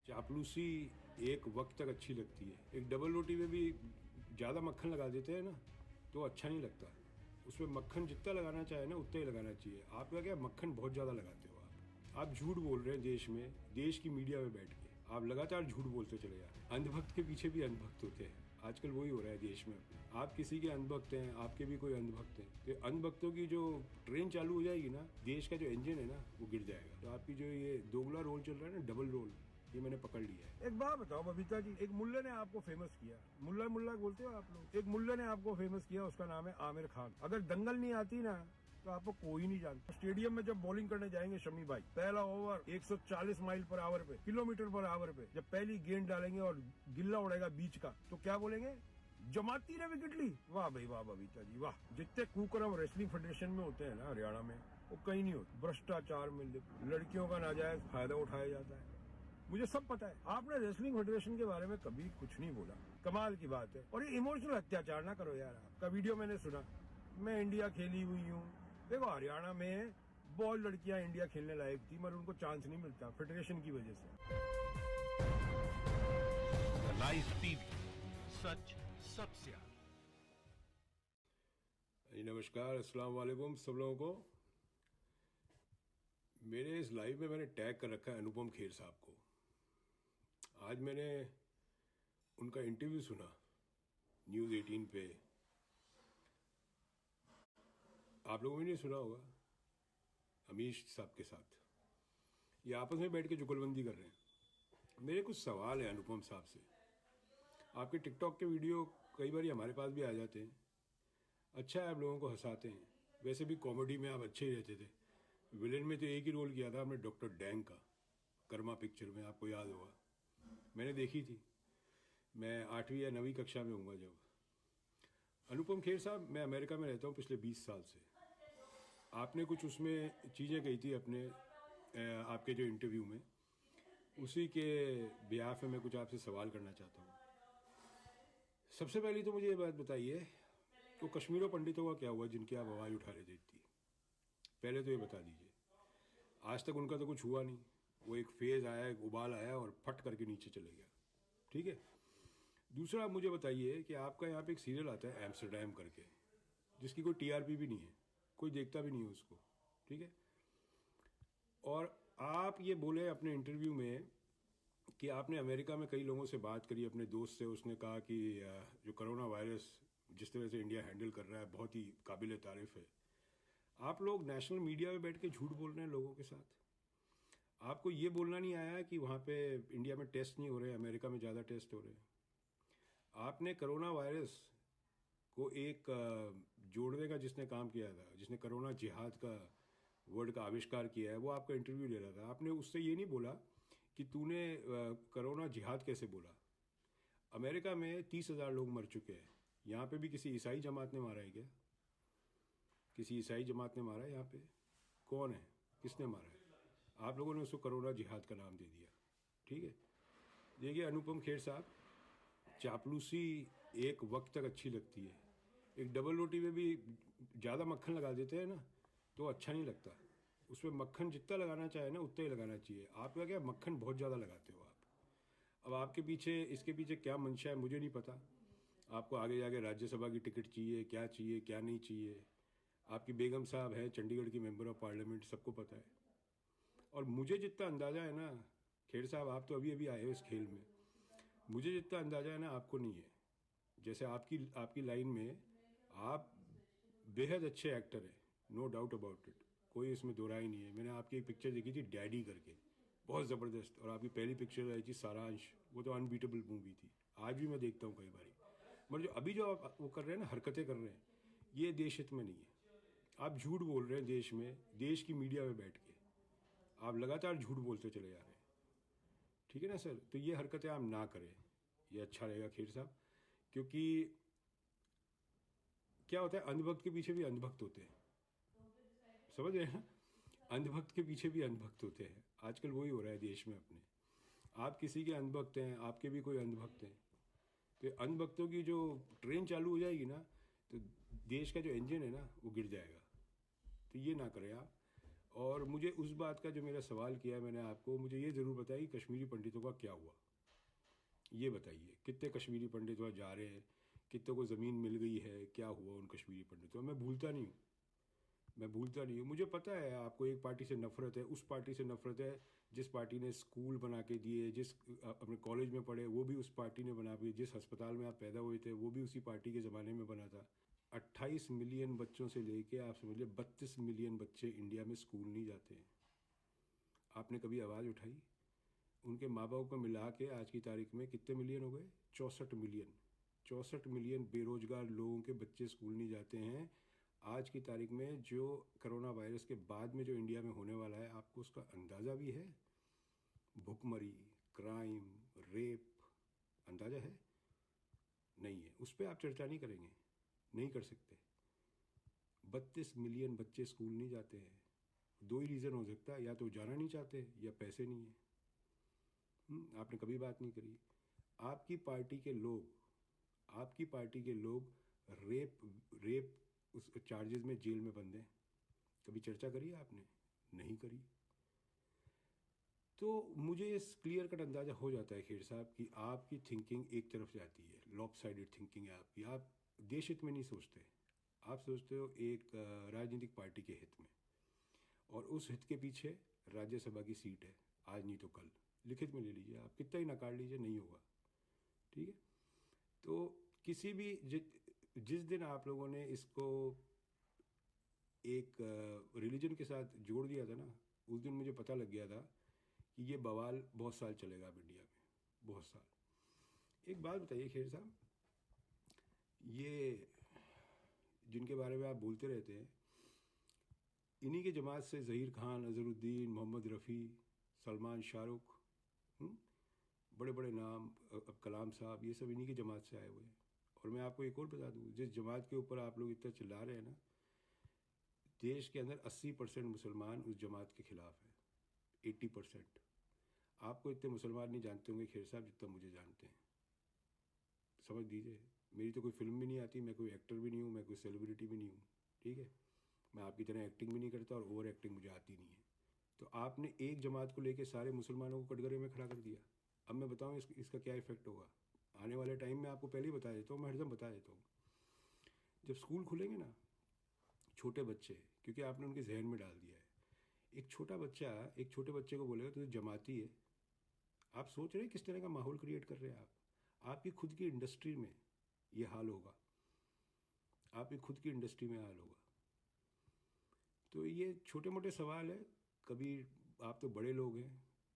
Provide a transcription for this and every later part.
चापलूसी एक वक्त तक अच्छी लगती है। एक डबल रोटी में भी ज़्यादा मक्खन लगा देते हैं ना तो अच्छा नहीं लगता। उसमें मक्खन जितना लगाना चाहे ना उतना ही लगाना चाहिए। आप क्या मक्खन बहुत ज़्यादा लगाते हो। आप झूठ बोल रहे हैं देश में, देश की मीडिया में बैठ के आप लगातार झूठ बोलते चले जा रहे हैं। अंधभक्त के पीछे भी अंधभक्त होते हैं। आजकल वही हो रहा है देश में। आप किसी के अंधभक्त हैं, आपके भी कोई अंधभक्त हैं, तो अंधभक्तों की जो ट्रेन चालू हो जाएगी ना, देश का जो इंजन है ना वो गिर जाएगा। तो आपकी जो ये दोगला रोल चल रहा है ना, डबल रोल, ये मैंने पकड़ लिया है। एक बात बताओ बबीता जी, एक मुल्ले ने आपको फेमस किया, मुल्ला मुल्ला बोलते हो आप लोग, एक मुल्ले ने आपको फेमस किया, उसका नाम है आमिर खान। अगर दंगल नहीं आती ना तो आपको कोई नहीं जानता। स्टेडियम में जब बॉलिंग करने जाएंगे शमी भाई, पहला ओवर 140 माइल पर आवर पे, किलोमीटर पर आवर पे, जब पहली गेंद डालेंगे और गिल्ला उड़ेगा बीच का, तो क्या बोलेंगे? जमाती ने विकेट ली। वाह भाई वाह बबीता जी वाह। जितने कुकर्म रेसलिंग फेडरेशन में होते हैं ना हरियाणा में, वो कहीं नहीं होते। भ्रष्टाचार में लड़कियों का नाजायज फायदा उठाया जाता है, मुझे सब पता है। आपने रेसलिंग फेडरेशन के बारे में कभी कुछ नहीं बोला, कमाल की बात है। और ये इमोशनल अत्याचार ना करो यार। आपका वीडियो मैंने सुना, मैं इंडिया खेली हुई हूँ। देखो हरियाणा में बहुत लड़कियां इंडिया खेलने लायक थी मगर उनको चांस नहीं मिलता फेडरेशन की वजह से। लाइव टीवी, सच सबसे आगे। नमस्कार, अस्सलाम वालेकुम सब लोगों को। मेरे इस लाइव में मैंने टैग कर रखा है अनुपम खेर साहब को। आज मैंने उनका इंटरव्यू सुना न्यूज़ 18 पे। आप लोगों ने नहीं सुना होगा, अमीश साहब के साथ ये आपस में बैठ के जुगलबंदी कर रहे हैं। मेरे कुछ सवाल है अनुपम साहब से। आपके टिकटॉक के वीडियो कई बार हमारे पास भी आ जाते हैं। अच्छा है, आप लोगों को हंसाते हैं। वैसे भी कॉमेडी में आप अच्छे ही रहते थे। विलेन में तो एक ही रोल किया था आपने, डॉक्टर डैंग का, कर्मा पिक्चर में, आपको याद होगा। मैंने देखी थी, मैं 8वीं या 9वीं कक्षा में हूँगा जब। अनुपम खेर साहब, मैं अमेरिका में रहता हूँ पिछले 20 साल से। आपने कुछ उसमें चीज़ें कही थी अपने आपके जो इंटरव्यू में, उसी के बिहाफ में मैं कुछ आपसे सवाल करना चाहता हूँ। सबसे पहले तो मुझे ये बात बताइए, तो कश्मीरों पंडितों का क्या हुआ जिनकी आप आवाज़ उठा रहे थे इतनी? पहले तो ये बता दीजिए। आज तक उनका तो कुछ हुआ नहीं, वो एक फेज आया, एक उबाल आया और फट करके नीचे चले गया। ठीक है। दूसरा आप मुझे बताइए कि आपका यहाँ पे एक सीरियल आता है एम्स्टरडैम करके, जिसकी कोई टीआरपी भी नहीं है, कोई देखता भी नहीं है उसको। ठीक है। और आप ये बोले अपने इंटरव्यू में कि आपने अमेरिका में कई लोगों से बात करी, अपने दोस्त से। उसने कहा कि जो कोरोना वायरस जिस तरह से इंडिया हैंडल कर रहा है बहुत ही काबिल तारीफ है। आप लोग नेशनल मीडिया में बैठ के झूठ बोल रहे हैं लोगों के साथ। आपको ये बोलना नहीं आया कि वहाँ पे इंडिया में टेस्ट नहीं हो रहे, अमेरिका में ज़्यादा टेस्ट हो रहे हैं। आपने कोरोना वायरस को एक जोड़ने का जिसने काम किया था, जिसने कोरोना जिहाद का वर्ड का आविष्कार किया है, वो आपका इंटरव्यू ले रहा था। आपने उससे ये नहीं बोला कि तूने कोरोना जिहाद कैसे बोला। अमेरिका में 30,000 लोग मर चुके हैं। यहाँ पे भी किसी ईसाई जमात ने मारा है क्या? किसी ईसाई जमात ने मारा है यहाँ पे? कौन है, किसने मारा है? आप लोगों ने उसको कोरोना जिहाद का नाम दे दिया। ठीक है। देखिए अनुपम खेर साहब, चापलूसी एक वक्त तक अच्छी लगती है। एक डबल रोटी में भी ज़्यादा मक्खन लगा देते हैं ना तो अच्छा नहीं लगता। उसमें मक्खन जितना लगाना चाहे ना उतना ही लगाना चाहिए। आप क्या मक्खन बहुत ज़्यादा लगाते हो आप। अब आपके पीछे, इसके पीछे क्या मंशा है मुझे नहीं पता। आपको आगे जाके राज्यसभा की टिकट चाहिए, क्या नहीं चाहिए। आपकी बेगम साहब है चंडीगढ़ की मेंबर ऑफ पार्लियामेंट, सबको पता है। और मुझे जितना अंदाज़ा है ना, खेर साहब आप तो अभी अभी आए हो इस खेल में, मुझे जितना अंदाज़ा है ना आपको नहीं है। जैसे आपकी लाइन में आप बेहद अच्छे एक्टर हैं, नो डाउट अबाउट इट, कोई इसमें दो राय नहीं है। मैंने आपकी एक पिक्चर देखी थी डैडी करके, बहुत ज़बरदस्त। और आपकी पहली पिक्चर आई थी सारांश, वो तो अनबीटेबल मूवी थी। आज भी मैं देखता हूँ कई बार। मगर जो अभी जो आप वो कर रहे हैं ना, हरकतें कर रहे हैं, ये देश हित में नहीं है। आप झूठ बोल रहे हैं देश में, देश की मीडिया में बैठ के आप लगातार झूठ बोलते चले जा रहे हैं। ठीक है ना सर? तो ये हरकतें आप ना करें, ये अच्छा रहेगा खेर साहब। क्योंकि क्या होता है, अंधभक्त के पीछे भी अंधभक्त होते हैं, समझ रहे हैं ना? अंधभक्त के पीछे भी अंधभक्त होते हैं। आजकल वही हो रहा है देश में अपने। आप किसी के अंधभक्त हैं, आपके भी कोई अंधभक्त हैं, तो अंधभक्तों की जो ट्रेन चालू हो जाएगी ना, तो देश का जो इंजन है ना वो गिर जाएगा। तो ये ना करें आप। और मुझे उस बात का जो मेरा सवाल किया मैंने आपको, मुझे ये ज़रूर बताइए कि कश्मीरी पंडितों का क्या हुआ। ये बताइए कितने कश्मीरी पंडित वहाँ जा रहे हैं, कितनों को ज़मीन मिल गई है, क्या हुआ उन कश्मीरी पंडितों। मैं भूलता नहीं हूँ, मैं भूलता नहीं हूँ। मुझे पता है आपको एक पार्टी से नफरत है, उस पार्टी से नफरत है जिस पार्टी ने स्कूल बना के दिए, जिस अपने कॉलेज में पढ़े वो भी उस पार्टी ने बना दिए, जिस अस्पताल में आप पैदा हुए थे वो भी उसी पार्टी के ज़माने में बना था। 28 मिलियन बच्चों से लेके आप समझ लीजिए 32 मिलियन बच्चे इंडिया में स्कूल नहीं जाते हैं। आपने कभी आवाज़ उठाई? उनके माँ बाप को मिला के आज की तारीख में कितने मिलियन हो गए? 64 मिलियन। 64 मिलियन बेरोजगार लोगों के बच्चे स्कूल नहीं जाते हैं। आज की तारीख में जो कोरोना वायरस के बाद में जो इंडिया में होने वाला है, आपको उसका अंदाज़ा भी है? भुखमरी, क्राइम, रेप, अंदाज़ा है? नहीं है। उस पर आप चर्चा नहीं करेंगे, नहीं कर सकते। 32 मिलियन बच्चे स्कूल नहीं जाते हैं। दो ही रीज़न हो सकता है, या तो जाना नहीं चाहते या पैसे नहीं है। आपने कभी बात नहीं करी। आपकी पार्टी के लोग, आपकी पार्टी के लोग रेप उस चार्जेस में जेल में बंद हैं। कभी चर्चा करी आपने? नहीं करी। तो मुझे इस क्लियर कट अंदाज़ा हो जाता है खेर साहब कि आपकी थिंकिंग एक तरफ जाती है, लॉपसाइडेड थिंकिंग है आपकी। आप देश हित में नहीं सोचते, आप सोचते हो एक राजनीतिक पार्टी के हित में, और उस हित के पीछे राज्यसभा की सीट है, आज नहीं तो कल। लिखित में ले लीजिए, आप कितना ही नकार लीजिए, नहीं होगा। ठीक है। तो किसी भी जिस दिन आप लोगों ने इसको एक रिलीजन के साथ जोड़ दिया था ना, उस दिन मुझे पता लग गया था कि ये बवाल बहुत साल चलेगा अब इंडिया में, बहुत साल। एक बात बताइए खेर साहब, ये जिनके बारे में आप बोलते रहते हैं, इन्हीं के जमात से ज़हीर खान, अज़हरुद्दीन, मोहम्मद रफ़ी, सलमान, शाहरुख, बड़े बड़े नाम, अब कलाम साहब, ये सब इन्हीं की जमात से आए हुए हैं। और मैं आपको एक और बता दूँ, जिस जमात के ऊपर आप लोग इतना चिल्ला रहे हैं ना, देश के अंदर 80% मुसलमान उस जमात के ख़िलाफ़ हैं। 80%। आपको इतने मुसलमान नहीं जानते होंगे खेर साहब जितना मुझे जानते हैं, समझ दीजिए। मेरी तो कोई फिल्म भी नहीं आती, मैं कोई एक्टर भी नहीं हूँ, मैं कोई सेलिब्रिटी भी नहीं हूँ। ठीक है। मैं आपकी तरह एक्टिंग भी नहीं करता, और ओवर एक्टिंग मुझे आती नहीं है। तो आपने एक जमात को लेकर सारे मुसलमानों को कटघरे में खड़ा कर दिया। अब मैं बताऊँ इसका क्या इफेक्ट होगा आने वाले टाइम में। आपको पहले ही बता देता हूँ, मैं हरदम बता देता हूँ। जब स्कूल खुलेंगे ना, छोटे बच्चे, क्योंकि आपने उनके जहन में डाल दिया है, एक छोटा बच्चा एक छोटे बच्चे को बोलेगा तो जमाती है। आप सोच रहे हैं किस तरह का माहौल क्रिएट कर रहे हैं आप? आपकी खुद की इंडस्ट्री में ये हाल होगा, आपकी खुद की इंडस्ट्री में हाल होगा। तो ये छोटे मोटे सवाल है। कभी आप तो बड़े लोग हैं,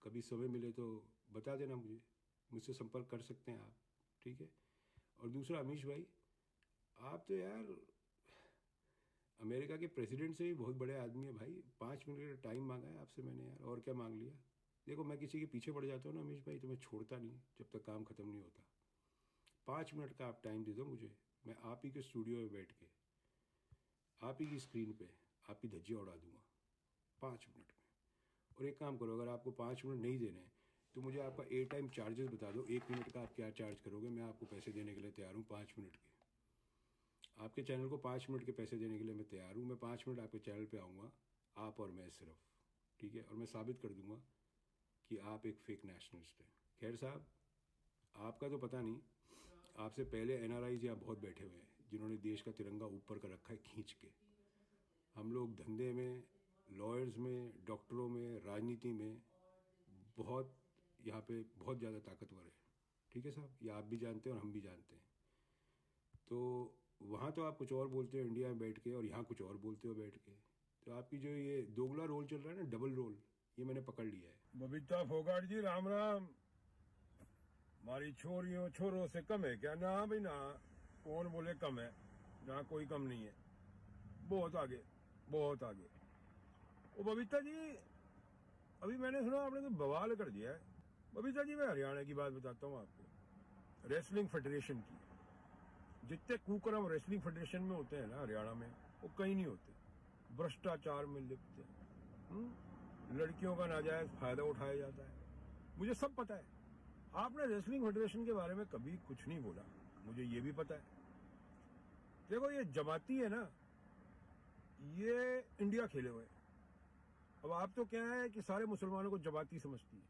कभी समय मिले तो बता देना मुझे, मुझसे संपर्क कर सकते हैं आप। ठीक है। और दूसरा, अमीश भाई, आप तो यार अमेरिका के प्रेसिडेंट से भी बहुत बड़े आदमी है भाई। 5 मिनट का टाइम मांगा है आपसे मैंने यार, और क्या मांग लिया। देखो, मैं किसी के पीछे पड़ जाता हूँ ना अमीश भाई, तो मैं छोड़ता नहीं जब तक काम ख़त्म नहीं होता। 5 मिनट का आप टाइम दे दो मुझे, मैं आप ही के स्टूडियो में बैठ के, आप ही की स्क्रीन पे आपकी धज्जियाँ उड़ा दूँगा 5 मिनट में। और एक काम करो, अगर आपको 5 मिनट नहीं देने हैं तो मुझे आपका एयर टाइम चार्जेस बता दो, 1 मिनट का आप क्या चार्ज करोगे। मैं आपको पैसे देने के लिए तैयार हूँ 5 मिनट के। आपके चैनल को 5 मिनट के पैसे देने के लिए मैं तैयार हूँ। मैं 5 मिनट आपके चैनल पे आऊँगा, आप और मैं सिर्फ। ठीक है। और मैं साबित कर दूँगा कि आप एक फेक नेशनलिस्ट हैं। खैर साहब, आपका तो पता नहीं, आपसे पहले NRIs यहाँ बहुत बैठे हुए हैं जिन्होंने देश का तिरंगा ऊपर कर रखा है खींच के। हम लोग धंधे में, लॉयर्स में, डॉक्टरों में, राजनीति में बहुत, यहाँ पे बहुत ज़्यादा ताकतवर है। ठीक है साहब, ये आप भी जानते हैं और हम भी जानते हैं। तो वहाँ तो आप कुछ और बोलते हो इंडिया में बैठ के, और यहाँ कुछ और बोलते हो बैठ के। तो आपकी जो ये दोगला रोल चल रहा है ना, डबल रोल, ये मैंने पकड़ लिया है। बबीता फोगाट जी, राम राम। हमारी छोरियों छोरों से कम है क्या? ना भाई ना, कौन बोले कम है? ना कोई कम नहीं है, बहुत आगे, बहुत आगे। ओ बबीता जी, अभी मैंने सुना आपने तो बवाल कर दिया है। बबीता जी, मैं हरियाणा की बात बताता हूँ आपको, रेसलिंग फेडरेशन की। जितने कुकर्म रेसलिंग फेडरेशन में होते हैं ना हरियाणा में, वो कहीं नहीं होते। भ्रष्टाचार में लिप्त है, लड़कियों का नाजायज फायदा उठाया जाता है, मुझे सब पता है। आपने रेसलिंग फेडरेशन के बारे में कभी कुछ नहीं बोला, मुझे ये भी पता है। देखो, ये जमाती है ना, ये इंडिया खेले हुए, अब आप तो क्या है कि सारे मुसलमानों को जमाती समझती है।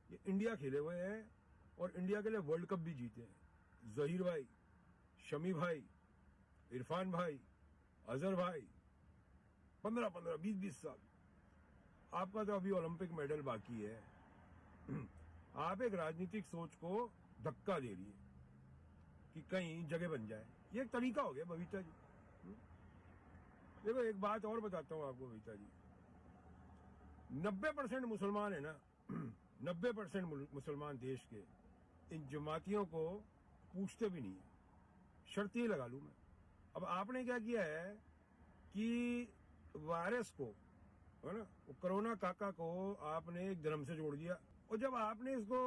ये इंडिया खेले हुए हैं और इंडिया के लिए वर्ल्ड कप भी जीते हैं। जहीर भाई, शमी भाई, इरफान भाई, अजहर भाई, 15-15, 20-20 साल। आपका तो अभी ओलंपिक मेडल बाकी है। आप एक राजनीतिक सोच को धक्का दे रही है कि कहीं जगह बन जाए। ये एक तरीका हो गया बबीता जी। देखो एक बात और बताता हूं आपको बबीता जी, 90% मुसलमान है ना, 90% मुसलमान देश के इन जमातियों को पूछते भी नहीं है। शर्त ही लगा लूं मैं। अब आपने क्या किया है कि वायरस को, है ना, कोरोना काका को आपने एक धर्म से जोड़ दिया, और जब आपने इसको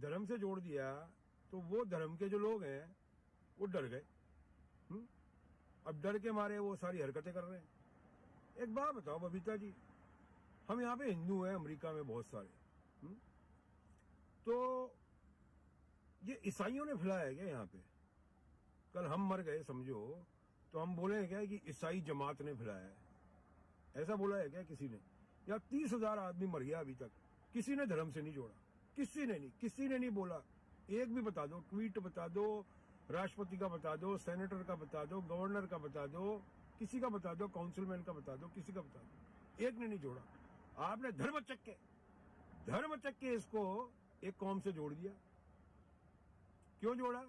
धर्म से जोड़ दिया तो वो धर्म के जो लोग हैं वो डर गए। अब डर के मारे वो सारी हरकतें कर रहे हैं। एक बात बताओ बबीता जी, हम यहाँ पे हिंदू हैं, अमेरिका में बहुत सारे, तो ये ईसाइयों ने फैलाया है क्या यहाँ पे? कल हम मर गए समझो तो हम बोले क्या कि ईसाई जमात ने फैलाया है, ऐसा बोला है क्या किसी ने? या 30,000 आदमी मर गया अभी तक, किसी ने धर्म से नहीं जोड़ा, किसी ने नहीं बोला। एक भी बता दो, ट्वीट बता दो, राष्ट्रपति का बता दो, सेनेटर का बता दो, गवर्नर का बता दो, किसी का बता दो, काउंसिलमैन का बता दो, किसी का बता दो, एक ने नहीं जोड़ा। आपने धर्म चक्के इसको एक कौम से जोड़ दिया। क्यों जोड़ा?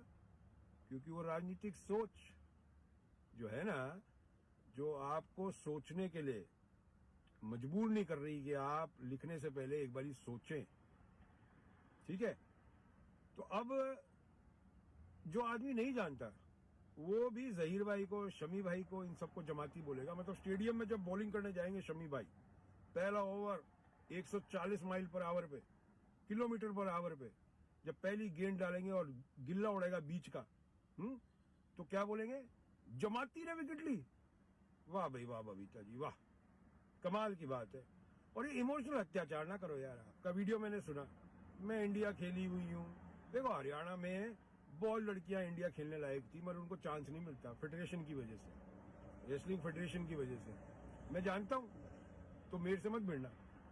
क्योंकि वो राजनीतिक सोच जो है ना, जो आपको सोचने के लिए मजबूर नहीं कर रही कि आप लिखने से पहले एक बारी सोचें, ठीक है? तो अब जो आदमी नहीं जानता वो भी जहीर भाई को, शमी भाई को, इन सबको जमाती बोलेगा। मतलब स्टेडियम में जब बॉलिंग करने जाएंगे शमी भाई, पहला ओवर 140 माइल पर आवर पे, किलोमीटर पर आवर पे, जब पहली गेंद डालेंगे और गिल्ला उड़ेगा बीच का, तो क्या बोलेंगे? जमाती ने विकेट ली। वाह भाई वाह बबीता जी, वाह, कमाल की बात है। और ये इमोशनल अत्याचार ना करो यार। आपका वीडियो मैंने सुना, मैं इंडिया खेली हुई हूँ। देखो हरियाणा में बहुत लड़कियां इंडिया खेलने लायक थी मगर उनको चांस नहीं मिलता, फेडरेशन की वजह से, रेसलिंग फेडरेशन की वजह से। मैं जानता हूँ, तो मेरे से मत भिड़ना।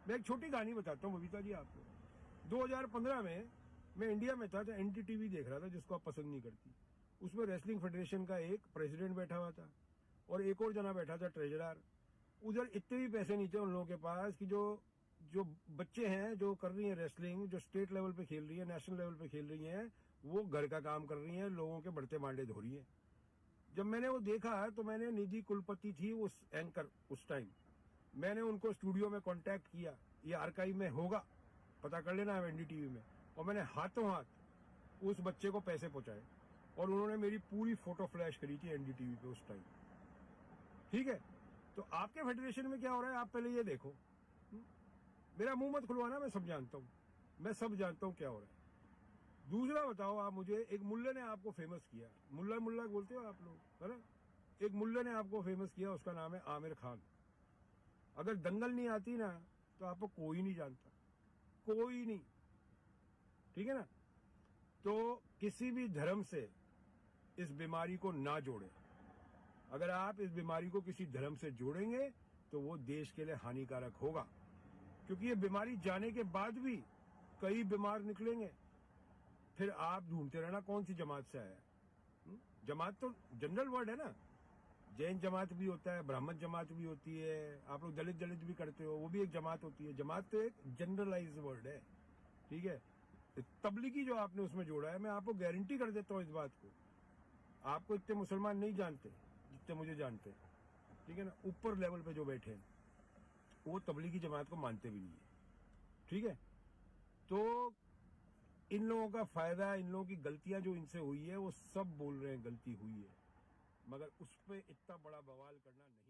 मैं एक छोटी कहानी बताता हूँ बबीता जी आपको। 2015 में मैं इंडिया में था तो NDTV देख रहा था, जिसको आप पसंद नहीं करती। उसमें रेसलिंग फेडरेशन का एक प्रेसिडेंट बैठा हुआ था और एक और जना बैठा था ट्रेजरर। उधर इतने भी पैसे नहीं थे उन लोगों के पास कि जो बच्चे हैं जो कर रही हैं रेसलिंग, जो स्टेट लेवल पे खेल रही है, नेशनल लेवल पे खेल रही हैं, वो घर का काम कर रही हैं, लोगों के बढ़ते मांडे धो रही हैं। जब मैंने वो देखा तो मैंने, निधि कुलपति थी उस एंकर उस टाइम, मैंने उनको स्टूडियो में कांटेक्ट किया, ये आर्काइव में होगा, पता कर लेना है NDTV में, और मैंने हाथों हाथ उस बच्चे को पैसे पहुंचाए और उन्होंने मेरी पूरी फोटो फ्लैश करी थी NDTV पे उस टाइम, ठीक है? तो आपके फेडरेशन में क्या हो रहा है आप पहले ये देखो। मेरा मुंह मत खुलवाना, मैं सब जानता हूँ, मैं सब जानता हूँ क्या हो रहा है। दूसरा बताओ आप मुझे, एक मुल्ले ने आपको फेमस किया, मुल्ला बोलते हो आप लोग, है ना? एक मुल्ले ने आपको फेमस किया, उसका नाम है आमिर खान। अगर दंगल नहीं आती ना तो आपको कोई नहीं जानता, कोई नहीं, ठीक है ना? तो किसी भी धर्म से इस बीमारी को ना जोड़े। अगर आप इस बीमारी को किसी धर्म से जोड़ेंगे तो वो देश के लिए हानिकारक होगा, क्योंकि ये बीमारी जाने के बाद भी कई बीमार निकलेंगे। फिर आप ढूंढते रहना कौन सी जमात से आया। जमात तो जनरल वर्ड है ना, जैन जमात भी होता है, ब्राह्मण जमात भी होती है, आप लोग दलित भी करते हो, वो भी एक जमात होती है। जमात तो एक जनरलाइज वर्ड है, ठीक है? तबलीगी जो आपने उसमें जोड़ा है, मैं आपको गारंटी कर देता हूँ इस बात को, आपको इतने मुसलमान नहीं जानते जितने मुझे जानते, ठीक है ना? ऊपर लेवल पे जो बैठे हैं वो तबलीगी जमात को मानते भी नहीं है, ठीक है? तो इन लोगों का फायदा, इन लोगों की गलतियां जो इनसे हुई है वो सब बोल रहे हैं गलती हुई है, मगर उस पर इतना बड़ा बवाल करना नहीं।